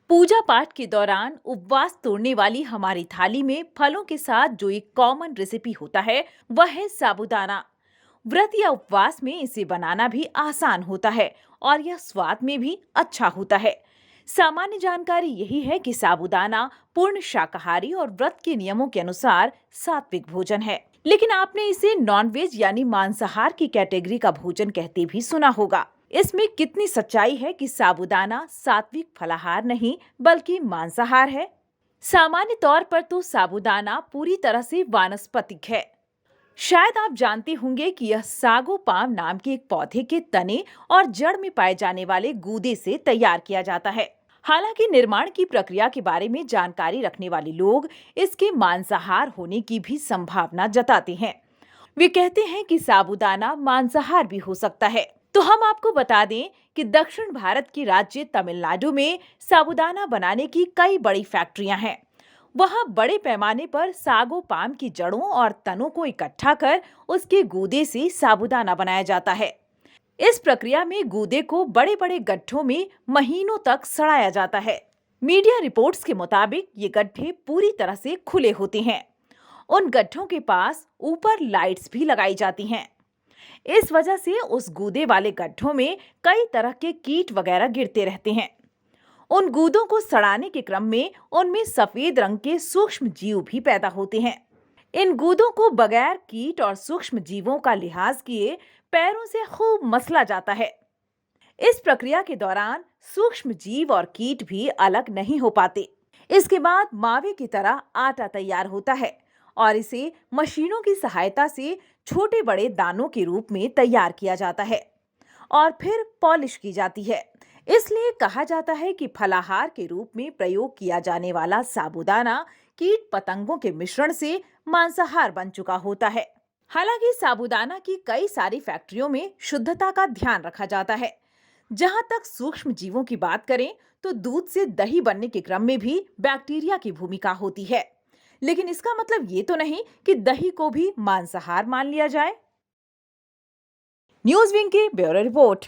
पूजा पाठ के दौरान उपवास तोड़ने वाली हमारी थाली में फलों के साथ जो एक कॉमन रेसिपी होता है वह है साबूदाना। व्रत या उपवास में इसे बनाना भी आसान होता है और यह स्वाद में भी अच्छा होता है। सामान्य जानकारी यही है कि साबूदाना पूर्ण शाकाहारी और व्रत के नियमों के अनुसार सात्विक भोजन है, लेकिन आपने इसे नॉनवेज यानी मांसाहार की कैटेगरी का भोजन कहते भी सुना होगा। इसमें कितनी सच्चाई है कि साबूदाना सात्विक फलाहार नहीं बल्कि मांसाहार है? सामान्य तौर पर तो साबूदाना पूरी तरह से वानस्पतिक है। शायद आप जानते होंगे कि यह सागो पाम नाम के एक पौधे के तने और जड़ में पाए जाने वाले गूदे से तैयार किया जाता है। हालांकि निर्माण की प्रक्रिया के बारे में जानकारी रखने वाले लोग इसके मांसाहार होने की भी संभावना जताते हैं। वे कहते हैं कि साबूदाना मांसाहार भी हो सकता है। तो हम आपको बता दें कि दक्षिण भारत के राज्य तमिलनाडु में साबूदाना बनाने की कई बड़ी फैक्ट्रियां हैं। वहां बड़े पैमाने पर सागो पाम की जड़ों और तनों को इकट्ठा कर उसके गूदे से साबूदाना बनाया जाता है। इस प्रक्रिया में गूदे को बड़े बड़े गड्ढों में महीनों तक सड़ाया जाता है। मीडिया रिपोर्ट्स के मुताबिक ये गड्ढे पूरी तरह से खुले होते हैं। उन गड्ढों के पास ऊपर लाइट्स भी लगाई जाती हैं। इस वजह से उस गूदे वाले गड्ढों में कई तरह के कीट वगैरह गिरते रहते हैं। उन गूदों को सड़ाने के क्रम में उनमें सफेद रंग के सूक्ष्म जीव भी पैदा होते हैं। इन गूदों को बगैर कीट और सूक्ष्म जीवों का लिहाज किए पैरों से खूब मसला जाता है। इस प्रक्रिया के दौरान सूक्ष्म जीव और कीट भी अलग नहीं हो पाते। इसके बाद मावे की तरह आटा तैयार होता है और इसे मशीनों की सहायता से छोटे बड़े दानों के रूप में तैयार किया जाता है और फिर पॉलिश की जाती है। इसलिए कहा जाता है कि फलाहार के रूप में प्रयोग किया जाने वाला साबूदाना कीट पतंगों के मिश्रण से मांसाहार बन चुका होता है। हालांकि साबूदाना की कई सारी फैक्ट्रियों में शुद्धता का ध्यान रखा जाता है। जहां तक सूक्ष्म जीवों की बात करें तो दूध से दही बनने के क्रम में भी बैक्टीरिया की भूमिका होती है। लेकिन इसका मतलब ये तो नहीं कि दही को भी मांसाहार मान लिया जाए। न्यूज़ विंग की ब्यूरो रिपोर्ट।